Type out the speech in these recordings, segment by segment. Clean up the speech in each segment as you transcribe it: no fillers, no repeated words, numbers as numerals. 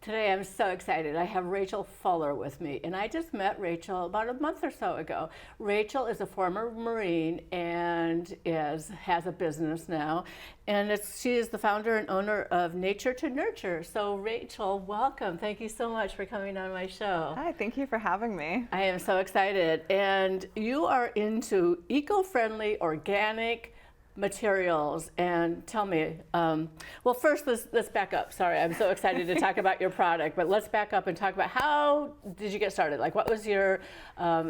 Today I'm so excited. I have Rachel Fuller with me, and I just met Rachel about a month or so ago. Rachel is a former Marine and has a business now, and she is the founder and owner of Nature to Nurture. So Rachel, welcome. Thank you so much for coming on my show. Hi, thank you for having me. I am so excited. And you are into eco-friendly, organic materials, and tell me, well, first let's back up. Sorry, I'm so excited to talk about your product, but let's back up and talk about how did you get started? Like, what was your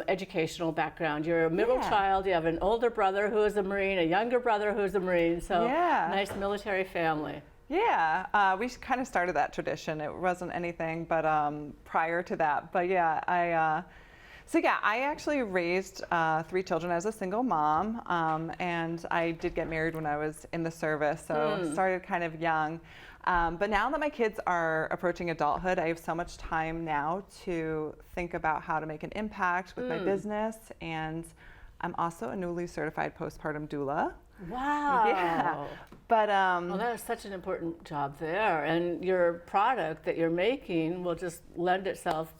educational background? You're a middle child, you have an older brother who is a Marine, a younger brother who is a Marine, so nice military family. Yeah, we kind of started that tradition. It wasn't anything but prior to that, but yeah, I actually raised 3 children as a single mom, and I did get married when I was in the service, so started kind of young. But now that my kids are approaching adulthood, I have so much time now to think about how to make an impact with my business, and I'm also a newly certified postpartum doula. Wow. Yeah. But well, that is such an important job there, and your product that you're making will just lend itself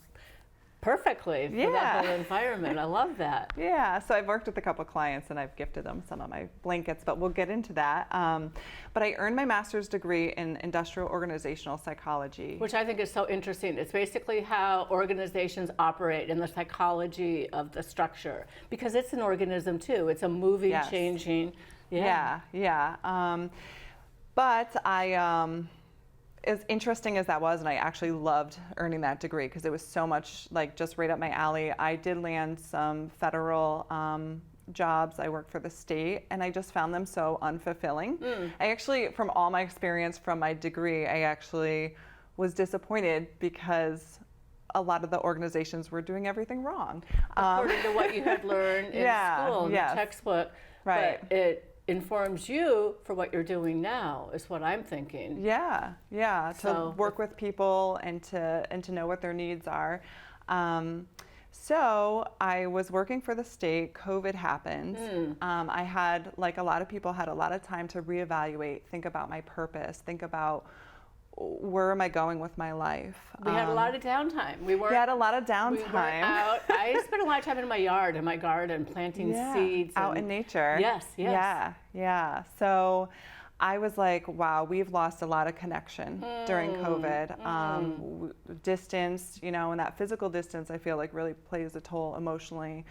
perfectly for that whole environment. I love that. Yeah, so I've worked with a couple clients and I've gifted them some of my blankets, but we'll get into that. But I earned my master's degree in industrial organizational psychology. Which I think is so interesting. It's basically how organizations operate and the psychology of the structure, because it's an organism too. It's a moving, changing. But as interesting as that was, and I actually loved earning that degree because it was so much like just right up my alley. I did land some federal jobs. I worked for the state, and I just found them so unfulfilling. I actually, from all my experience from my degree, I actually was disappointed because a lot of the organizations were doing everything wrong. According to what you had learned in school, in the textbook. Right. But it informs you for what you're doing now, is what I'm thinking. To work with people and to know what their needs are. So I was working for the state. COVID happened. I had, like a lot of people, had a lot of time to reevaluate, think about my purpose, think about where am I going with my life? We had a lot of downtime. We had a lot of downtime. We weren't out. I spent a lot of time in my yard, in my garden, planting seeds. Out in nature. Yes. Yeah. So I was like, wow, we've lost a lot of connection during COVID. Distance, and that physical distance, I feel like really plays a toll emotionally,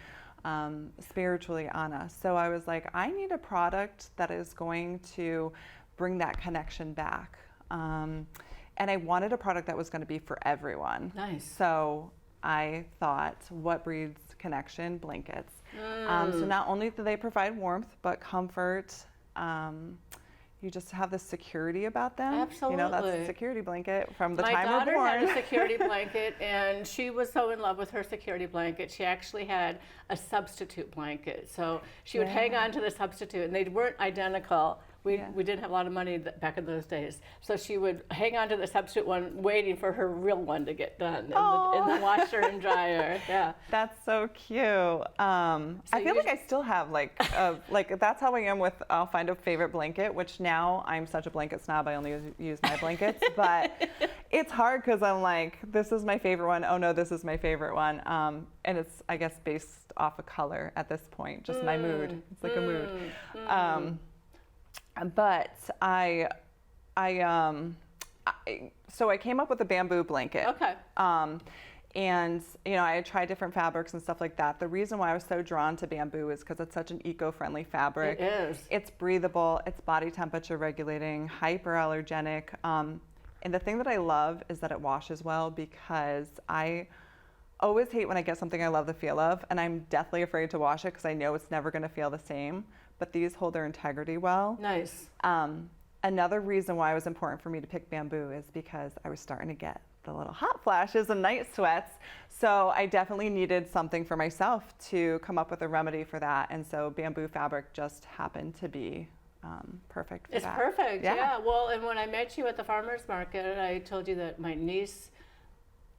spiritually on us. So I was like, I need a product that is going to bring that connection back. And I wanted a product that was going to be for everyone. Nice. So I thought, what breeds connection? Blankets. So not only do they provide warmth, but comfort. You just have the security about them. Absolutely. That's a security blanket from the time we're born. My daughter had a security blanket, and she was so in love with her security blanket, she actually had a substitute blanket. So she would hang on to the substitute, and they weren't identical. We didn't have a lot of money back in those days. So she would hang on to the substitute one, waiting for her real one to get done in the washer and dryer. Yeah. That's so cute. I feel like I still have like that's how I am with, I'll find a favorite blanket, which now I'm such a blanket snob, I only use my blankets. But it's hard because I'm like, this is my favorite one. Oh no, this is my favorite one. And it's, I guess, based off of color at this point, just my mood. It's like a mood. But so I came up with a bamboo blanket. Okay. And I had tried different fabrics and stuff like that. The reason why I was so drawn to bamboo is because it's such an eco-friendly fabric. It is. It's breathable. It's body temperature regulating, hypoallergenic. And the thing that I love is that it washes well, because I always hate when I get something I love the feel of, and I'm deathly afraid to wash it because I know it's never going to feel the same. But these hold their integrity well. Nice. Another reason why it was important for me to pick bamboo is because I was starting to get the little hot flashes and night sweats. So I definitely needed something for myself to come up with a remedy for that. And so bamboo fabric just happened to be perfect for It's that. perfect, yeah. Well, and when I met you at the farmer's market, I told you that my niece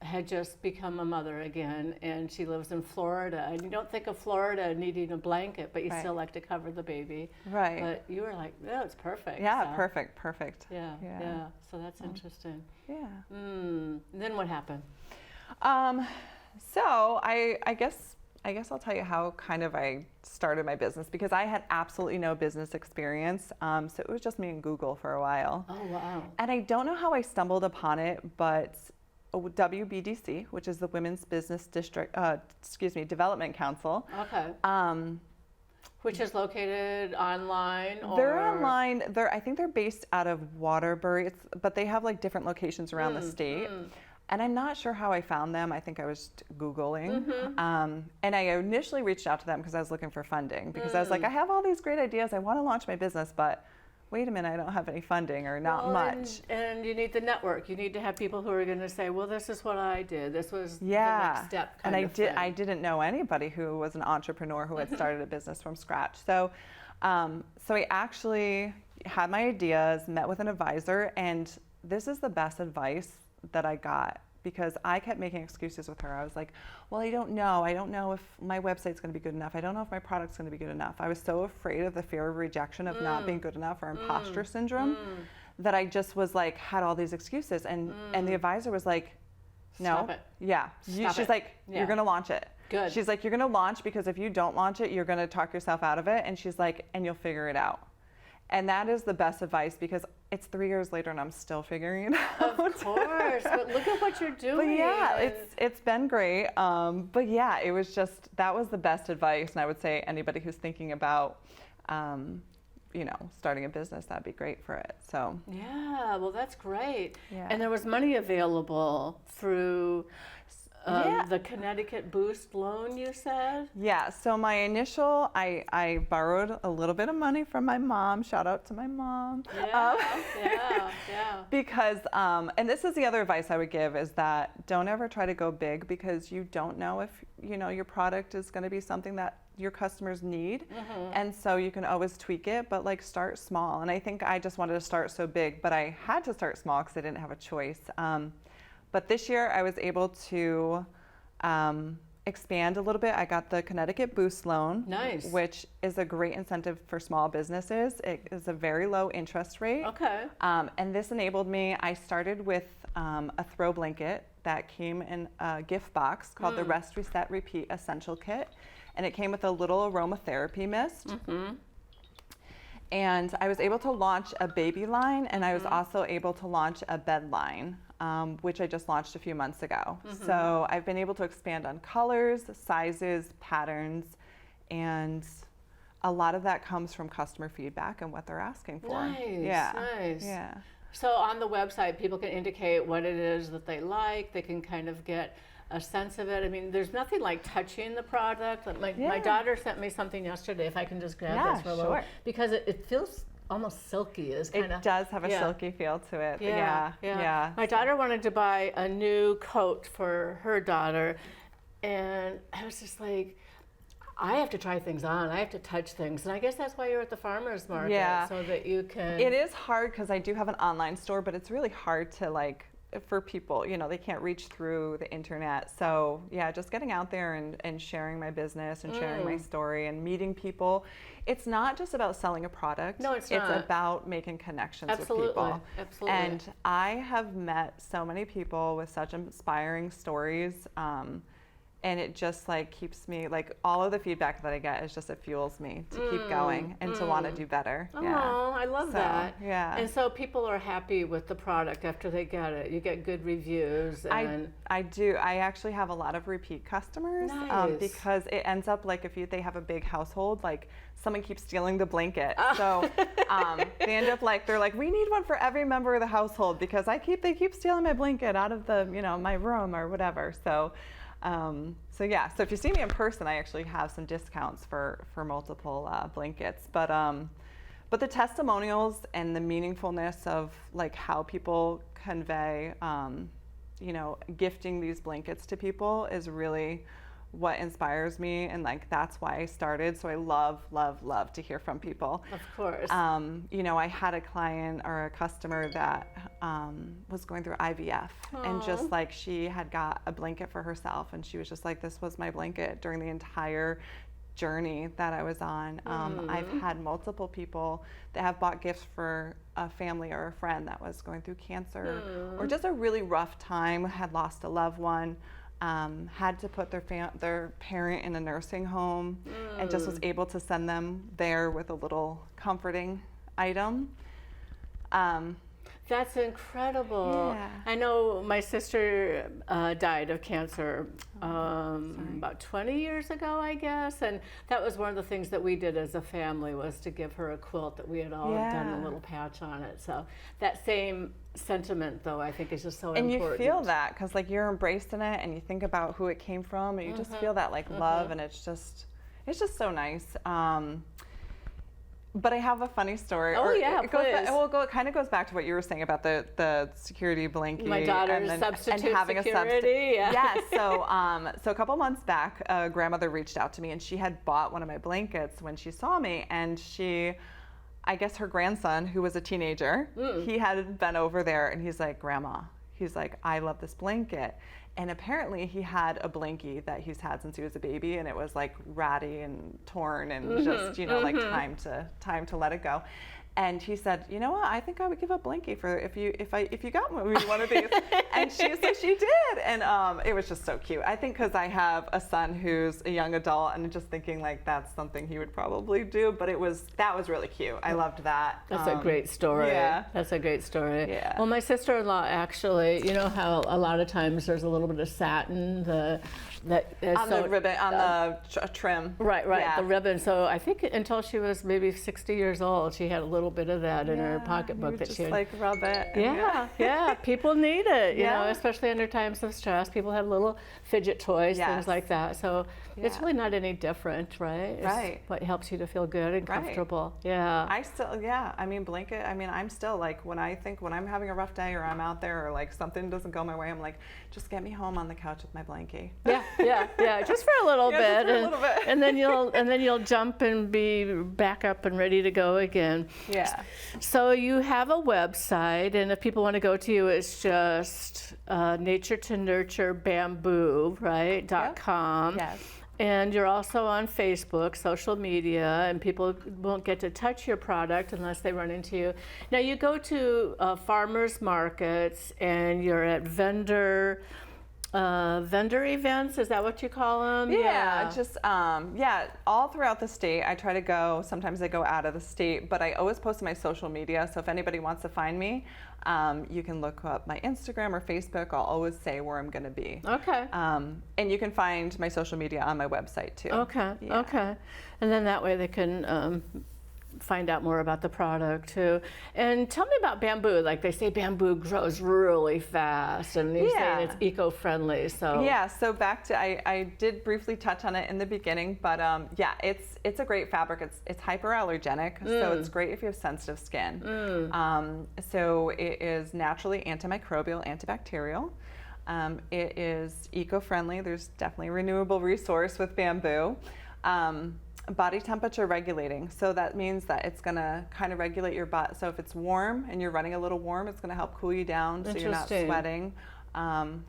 had just become a mother again, and she lives in Florida. And you don't think of Florida needing a blanket, but you Right. still like to cover the baby. Right. But you were like, no, it's perfect. Yeah, so. perfect. Yeah. So that's interesting. Yeah. Then what happened? So I guess I'll tell you how kind of I started my business, because I had absolutely no business experience. So it was just me and Google for a while. Oh, wow. And I don't know how I stumbled upon it, but WBDC, which is the Women's Business Development Council. Okay. Which is located online, or? They're online. I think they're based out of Waterbury, but they have like different locations around the state. And I'm not sure how I found them. I think I was Googling. And I initially reached out to them because I was looking for funding, because I was like, I have all these great ideas. I want to launch my business, but wait a minute, I don't have any funding, or not much. And you need the network. You need to have people who are going to say, well, this is what I did. This was the Yeah. next step. And kind of thing. I didn't know anybody who was an entrepreneur who had started a business from scratch. So I actually had my ideas, met with an advisor, and this is the best advice that I got, because I kept making excuses with her. I was like, well, I don't know. I don't know if my website's going to be good enough. I don't know if my product's going to be good enough. I was so afraid of the fear of rejection, of not being good enough, or imposter syndrome, that I just was like, had all these excuses. And the advisor was like, no, Stop it. yeah. She's like, you're going to launch it. Good. She's like, you're going to launch, because if you don't launch it, you're going to talk yourself out of it. And she's like, and you'll figure it out. And that is the best advice, because it's 3 years later and I'm still figuring it out. Of course, but look at what you're doing. But yeah, it's been great. But yeah, it was just, that was the best advice. And I would say anybody who's thinking about, starting a business, that'd be great for it. So yeah, well, that's great. Yeah. And there was money available through the Connecticut Boost Loan, you said? yeah, so my initial, I borrowed a little bit of money from my mom. Shout out to my mom. Yeah. Because, and this is the other advice I would give, is that don't ever try to go big, because you don't know if, your product is going to be something that your customers need. And so you can always tweak it, but like start small. And I think I just wanted to start so big, but I had to start small because I didn't have a choice. But this year I was able to expand a little bit. I got the Connecticut Boost Loan, Nice. which is a great incentive for small businesses. It is a very low interest rate. Okay. And this enabled me, I started with a throw blanket that came in a gift box called the Rest, Reset, Repeat Essential Kit. And it came with a little aromatherapy mist. And I was able to launch a baby line, and I was also able to launch a bed line, which I just launched a few months ago. So I've been able to expand on colors, sizes, patterns, and a lot of that comes from customer feedback and what they're asking for. Nice. Yeah. So on the website, people can indicate what it is that they like. They can kind of get a sense of it. I mean, there's nothing like touching the product. Like my daughter sent me something yesterday, if I can just grab this for a little, because it feels almost silky. It does have a silky feel to it. Yeah. My daughter wanted to buy a new coat for her daughter, and I was just like, I have to try things on. I have to touch things. And I guess that's why you're at the farmer's market, so that you can... It is hard, because I do have an online store, but it's really hard to for people, they can't reach through the internet. So yeah, just getting out there and sharing my business and sharing my story and meeting people. It's not just about selling a product. No, it's not. It's about making connections with Absolutely. people. Absolutely. And I have met so many people with such inspiring stories. And it just keeps me, all of the feedback that I get is just, it fuels me to keep going and to want to do better. Oh, I love that. Yeah. And so people are happy with the product after they get it. You get good reviews. And I do. I actually have a lot of repeat customers. Nice. Because it ends up if they have a big household, someone keeps stealing the blanket. So they end up they're like, we need one for every member of the household, because they keep stealing my blanket out of the, my room or whatever. So if you see me in person, I actually have some discounts for multiple blankets. But the testimonials and the meaningfulness of how people convey you know, gifting these blankets to people is really what inspires me, and like that's why I started. So I love to hear from people. Of course. You know, I had a client or a customer that was going through IVF, and just like she had got a blanket for herself, and she was just like, this was my blanket during the entire journey that I was on. I've had multiple people that have bought gifts for a family or a friend that was going through cancer or just a really rough time, had lost a loved one. Had to put their parent in a nursing home, and just was able to send them there with a little comforting item. That's incredible. Yeah. I know my sister died of cancer about 20 years ago, I guess, and that was one of the things that we did as a family, was to give her a quilt that we had all done a little patch on it. So that same sentiment, though, I think is just so important. And you feel that because like you're embraced in it, and you think about who it came from, and you just feel that like love, and it's just so nice. But I have a funny story. Oh, yeah, it kind of goes back to what you were saying about the security blanket. My daughter's substitute and having security. Yes. So a couple months back, a grandmother reached out to me, and she had bought one of my blankets when she saw me, and I guess her grandson, who was a teenager, he had been over there, and he's like, Grandma, he's like, I love this blanket. And apparently he had a blankie that he's had since he was a baby, and it was like ratty and torn and just, you know, like time to let it go. And he said, you know what, I think I would give a blankie for if you got one of these. And she did. And it was just so cute. I think because I have a son who's a young adult, and just thinking like that's something he would probably do. But that was really cute. I loved that. That's a great story. Yeah. That's a great story. Yeah. Well, my sister-in-law actually, you know how a lot of times there's a little bit of satin, the ribbon, on the trim. Right, Yeah. the ribbon. So I think until she was maybe 60 years old, she had a little bit of that in her pocketbook that just she had. like rub it. Yeah, people need it, you know, Yeah. especially under times of stress. People have little fidget toys, things like that. So it's really not any different, right? It's what helps you to feel good and comfortable. Yeah. I mean, blanket, I'm still like, when I'm having a rough day, or I'm out there, or like something doesn't go my way, I'm like, just get me home on the couch with my blankie. Yeah, just for a little bit, just for a little bit. and then you'll jump and be back up and ready to go again. Yeah. So you have a website, and if people want to go to you, it's just nature to nurture bamboo, right? .com. Yes. And you're also on Facebook, social media, and people won't get to touch your product unless they run into you. Now you go to farmers markets, and you're at vendor events, is that what you call them? Just all throughout the state. I try to go, sometimes I go out of the state, but I always post on my social media, so if anybody wants to find me, you can look up my Instagram or Facebook. I'll always say where I'm going to be. Okay. And you can find my social media on my website too. Okay. And then that way they can find out more about the product too. And tell me about bamboo. Like they say bamboo grows really fast, and you're saying it's eco-friendly. So back to, I did briefly touch on it in the beginning, but it's a great fabric. It's hypoallergenic, so it's great if you have sensitive skin. So it is naturally antimicrobial, antibacterial. It is eco-friendly. There's definitely a renewable resource with bamboo. Body temperature regulating, so that means that it's going to kind of regulate your body. So if it's warm and you're running a little warm, it's going to help cool you down, so you're not sweating.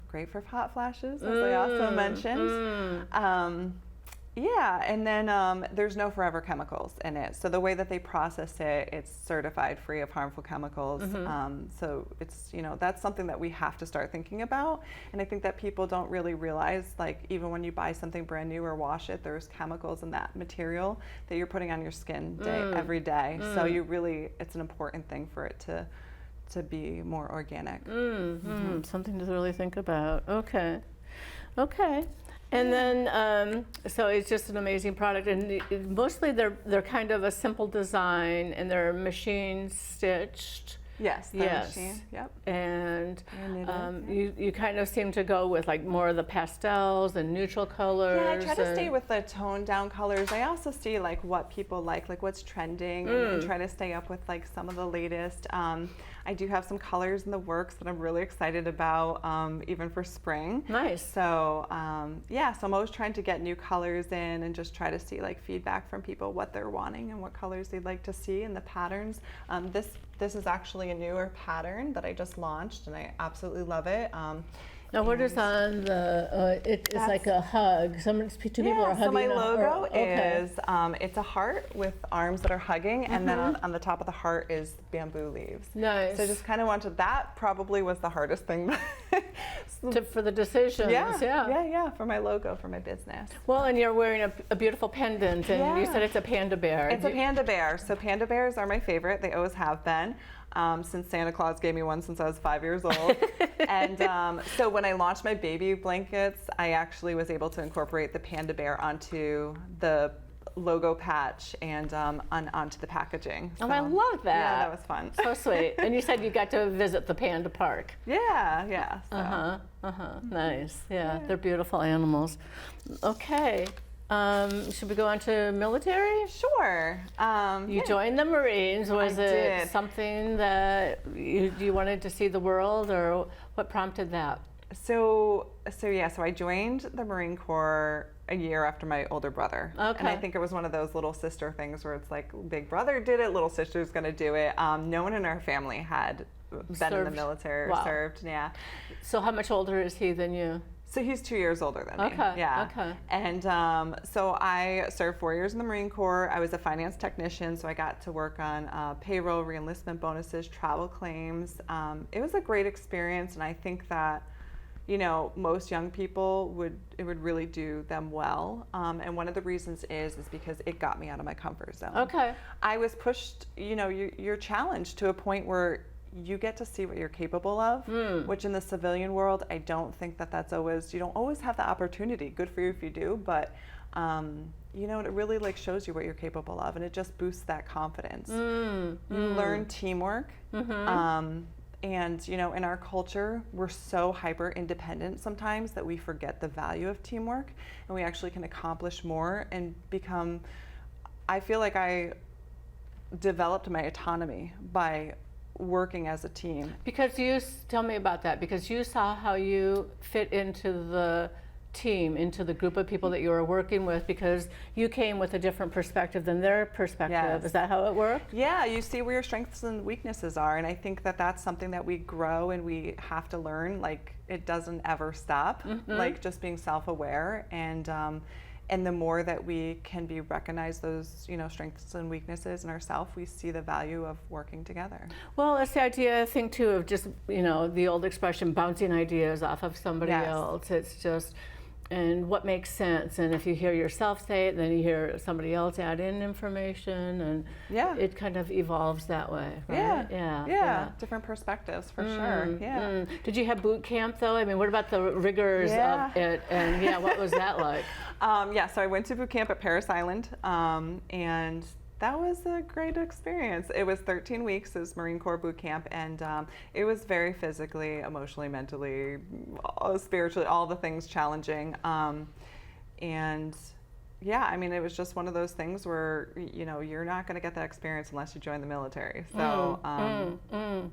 Great for hot flashes, as I also mentioned. And then there's no forever chemicals in it. So the way that they process it, it's certified free of harmful chemicals. So it's, that's something that we have to start thinking about. And I think that people don't really realize, like, even when you buy something brand new or wash it, there's chemicals in that material that you're putting on your skin every day. So it's an important thing for it to be more organic. Something to really think about. Okay. And then, so it's just an amazing product, and mostly they're kind of a simple design, and they're machine stitched. Yes. The Yes. machine. Yep. And Knitted, you kind of seem to go with like more of the pastels and neutral colors. Yeah, I try to stay with the toned down colors. I also see like what people like what's trending, and try to stay up with like some of the latest. I do have some colors in the works that I'm really excited about, even for spring. Nice. So yeah, so I'm always trying to get new colors in and just try to see like feedback from people, what they're wanting and what colors they'd like to see and the patterns. This is actually a newer pattern that I just launched, and I absolutely love it. Now, what is on the? It's like a hug. Two people are hugging. So my logo okay. is it's a heart with arms that are hugging, and then on the top of the heart is bamboo leaves. Nice. So I just kind of wanted that. Probably was the hardest thing for the decisions. Yeah, for my logo for my business. Well, and you're wearing a beautiful pendant, and you said it's a panda bear. It's a panda bear. So panda bears are my favorite. They always have been. Since Santa Claus gave me one since I was 5 years old. And so when I launched my baby blankets, I actually was able to incorporate the panda bear onto the logo patch and onto the packaging. So, I love that. Yeah, that was fun. So sweet. And you said you got to visit the panda park. Yeah. So. Nice. Yeah, they're beautiful animals. Okay. Should we go on to military? Sure. You joined the Marines. Was it something that you wanted to see the world, or what prompted that? So I joined the Marine Corps a year after my older brother. Okay. And I think it was one of those little sister things where it's like big brother did it, little sister's gonna do it. No one in our family had been in the military or served. Yeah. So how much older is he than you? So he's 2 years older than me. Okay. Yeah. Okay. And so I served 4 years in the Marine Corps. I was a finance technician, so I got to work on payroll, reenlistment bonuses, travel claims. It was a great experience, and I think that, you know, most young people would really do them well. And one of the reasons is because it got me out of my comfort zone. Okay. I was pushed, you know, you're challenged to a point where you get to see what you're capable of, which in the civilian world, I don't think that's always, you don't always have the opportunity. Good for you if you do, but you know, it really like shows you what you're capable of, and it just boosts that confidence. You learn teamwork, and you know, in our culture, we're so hyper independent sometimes that we forget the value of teamwork, and we actually can accomplish more and become, I feel like I developed my autonomy by working as a team. Because tell me about that, because you saw how you fit into the team, into the group of people that you were working with, because you came with a different perspective than their perspective. Yes. Is that how it worked? Yeah, you see where your strengths and weaknesses are, and I think that's something that we grow and we have to learn. Like, it doesn't ever stop. Like, just being self-aware, and the more that we can recognize those, you know, strengths and weaknesses in ourselves, we see the value of working together. Well, it's the idea, I think, too, of just, you know, the old expression, bouncing ideas off of somebody else. It's just, and what makes sense. And if you hear yourself say it, then you hear somebody else add in information, and it kind of evolves that way, right? Yeah. Different perspectives, for sure. Yeah. Did you have boot camp, though? I mean, what about the rigors of it? And what was that like? So I went to boot camp at Parris Island, and that was a great experience. It was 13 weeks as Marine Corps boot camp, and it was very physically, emotionally, mentally, spiritually, all the things challenging. And yeah, I mean, it was just one of those things where, you know, you're not going to get that experience unless you join the military. So,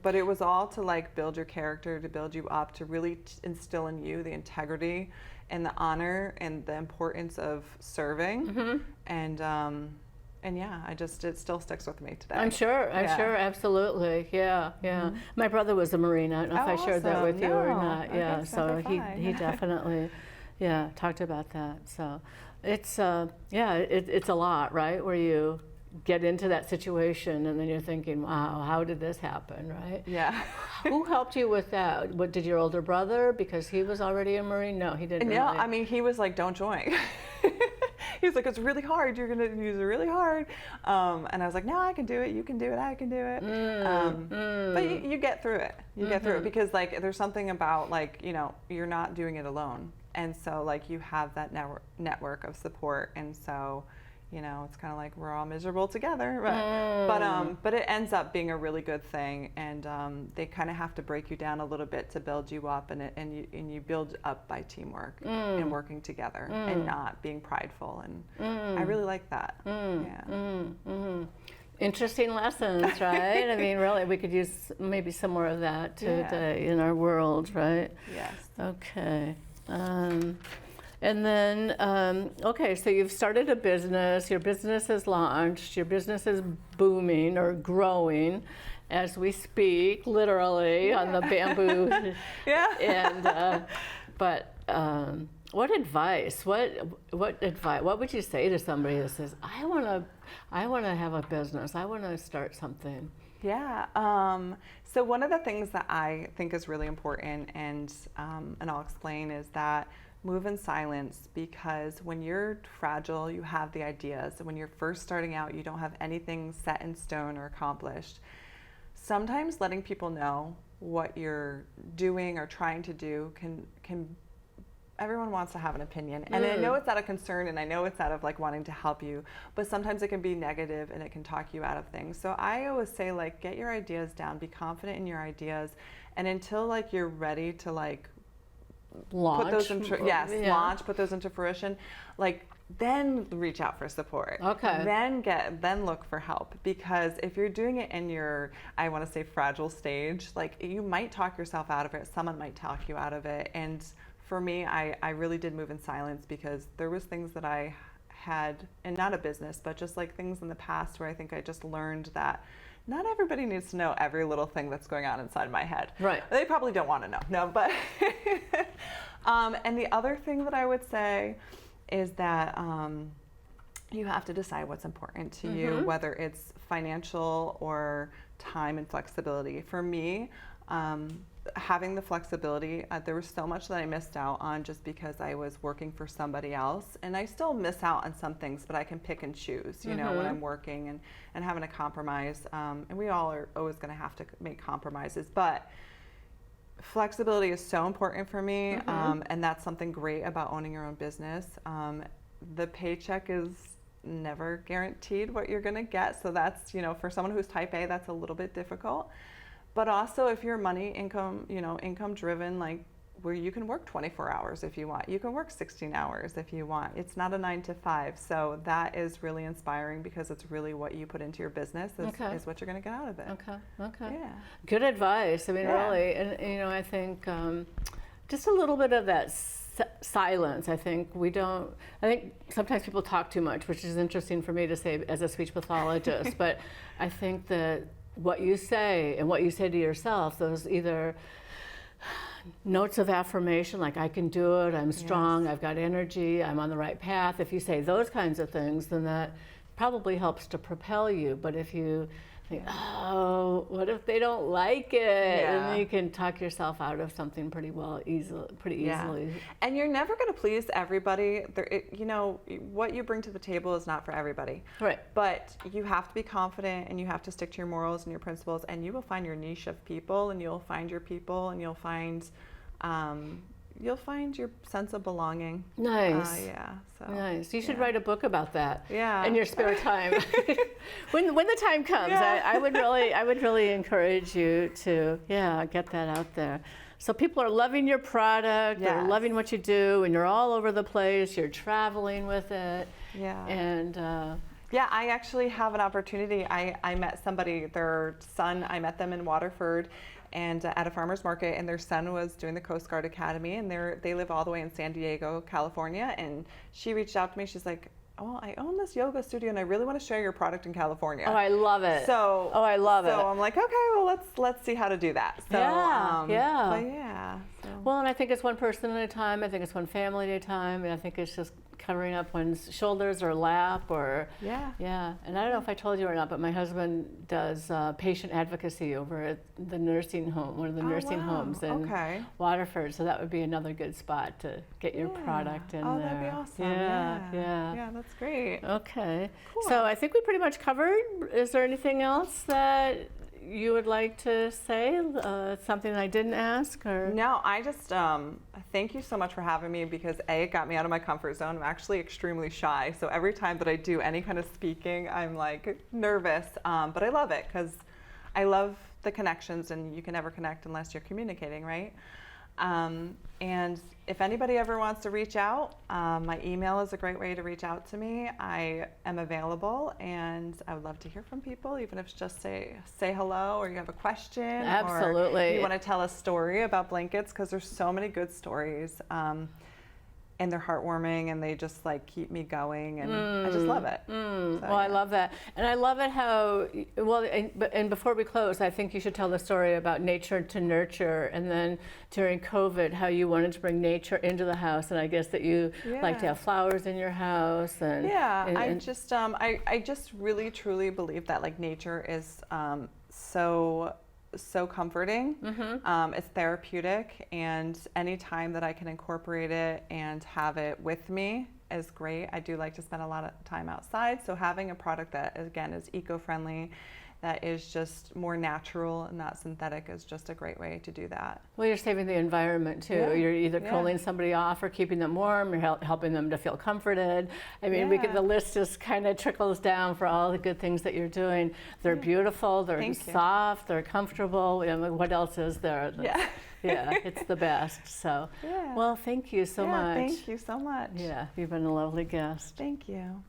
but it was all to like build your character, to build you up, to really instill in you the integrity and the honor and the importance of serving. And yeah, it still sticks with me today. I'm sure, absolutely. Yeah. My brother was a Marine. I don't know if I shared that with you or not. Okay, so he definitely, talked about that. So it's, it's a lot, right? Where you get into that situation and then you're thinking, wow, how did this happen, right? Yeah. Who helped you with that? What, did your older brother, because he was already a Marine? No, he didn't. Yeah, really. I mean, he was like, don't join. He's like, it's really hard. You're gonna use it really hard. And I was like, no, I can do it. You can do it. I can do it. But you get through it. You get through it, because like there's something about like, you know, you're not doing it alone. And so like you have that network of support. And so, you know, it's kind of like we're all miserable together, but it ends up being a really good thing, and they kind of have to break you down a little bit to build you up, and you build up by teamwork and working together and not being prideful, and I really like that. Interesting lessons, right? I mean, really, we could use maybe some more of that today in our world, right? Yes. Okay. And then, okay, so you've started a business, your business is launched, your business is booming or growing as we speak, literally, on the bamboo. And, but what advice, what would you say to somebody that says, I want to have a business, I want to start something? Yeah. So one of the things that I think is really important, and I'll explain, is that move in silence, because when you're fragile, you have the ideas. When you're first starting out, you don't have anything set in stone or accomplished. Sometimes letting people know what you're doing or trying to do can everyone wants to have an opinion. And I know it's out of concern, and I know it's out of like wanting to help you, but sometimes it can be negative and it can talk you out of things. So I always say, like, get your ideas down, be confident in your ideas, and until like you're ready to like Launch. Put those into launch, put those into fruition, like then reach out for support. Okay. Then look for help, because if you're doing it in your, I want to say, fragile stage, like you might talk yourself out of it, someone might talk you out of it. And for me, I really did move in silence, because there was things that I had, and not a business, but just like things in the past where I think I just learned that not everybody needs to know every little thing that's going on inside my head. Right. They probably don't want to know. No, but and the other thing that I would say is that you have to decide what's important to you, whether it's financial or time and flexibility. For me, having the flexibility, there was so much that I missed out on just because I was working for somebody else, and I still miss out on some things, but I can pick and choose, you know, when I'm working and having a compromise, and we all are always going to have to make compromises, but flexibility is so important for me, and that's something great about owning your own business. The paycheck is never guaranteed what you're going to get, so that's, you know, for someone who's type A, that's a little bit difficult. But also, if you're income driven, like where you can work 24 hours if you want, you can work 16 hours if you want. It's not a 9 to 5. So that is really inspiring, because it's really what you put into your business is what you're going to get out of it. Okay. Yeah. Good advice. I mean, really, and you know, I think just a little bit of that silence. I think sometimes people talk too much, which is interesting for me to say as a speech pathologist. But I think that what you say and what you say to yourself, those either notes of affirmation, like I can do it, I'm strong, I've got energy, I'm on the right path. If you say those kinds of things, then that probably helps to propel you. But if you think, oh, what if they don't like it? And then you can talk yourself out of something pretty easily. And you're never going to please everybody. You know, what you bring to the table is not for everybody. Right. But you have to be confident, and you have to stick to your morals and your principles, and you will find your niche of people, and you'll find your people, and you'll find your sense of belonging. Nice. Nice. You should write a book about that. Yeah. In your spare time. when the time comes, I would really encourage you to get that out there. So people are loving your product. They're loving what you do, and you're all over the place. You're traveling with it. Yeah. And. I actually have an opportunity. I met somebody, their son, I met them in Waterford, and at a farmer's market, and their son was doing the Coast Guard Academy, and they live all the way in San Diego, California, and she reached out to me. She's like, oh, I own this yoga studio, and I really want to share your product in California. Oh, I love it. So I'm like, okay, well, let's see how to do that. So, Well, and I think it's one person at a time. I think it's one family at a time, and I think it's just covering up one's shoulders or lap or and I don't know if I told you or not, but my husband does patient advocacy over at the nursing home, one of the nursing homes in Waterford, so that would be another good spot to get your product in there. That'd be awesome. Yeah, that's great. Okay, cool. So I think we pretty much covered. Is there anything else that you would like to say? Something I didn't ask? Or? No, I just thank you so much for having me because A, it got me out of my comfort zone. I'm actually extremely shy. So every time that I do any kind of speaking, I'm like nervous. But I love it because I love the connections, and you can never connect unless you're communicating, right? And if anybody ever wants to reach out, my email is a great way to reach out to me. I am available, and I would love to hear from people, even if it's just say hello, or you have a question. Absolutely. Or you want to tell a story about blankets, because there's so many good stories. And they're heartwarming, and they just like keep me going, and I just love it. So, well, I love that, and I love it how well. And before we close, I think you should tell the story about nature to nurture, and then during COVID, how you wanted to bring nature into the house, and I guess that you like to have flowers in your house, and I just really truly believe that like nature is so comforting. It's therapeutic, and any time that I can incorporate it and have it with me is great. I do like to spend a lot of time outside, so having a product that again is eco-friendly, that is just more natural and not synthetic, is just a great way to do that. Well, you're saving the environment too. You're either cooling somebody off or keeping them warm, you're helping them to feel comforted. I mean, the list just kind of trickles down for all the good things that you're doing. They're beautiful, they're soft, they're comfortable. I mean, what else is there? It's the best. So, well, thank you so much. Thank you so much. Yeah, you've been a lovely guest. Thank you.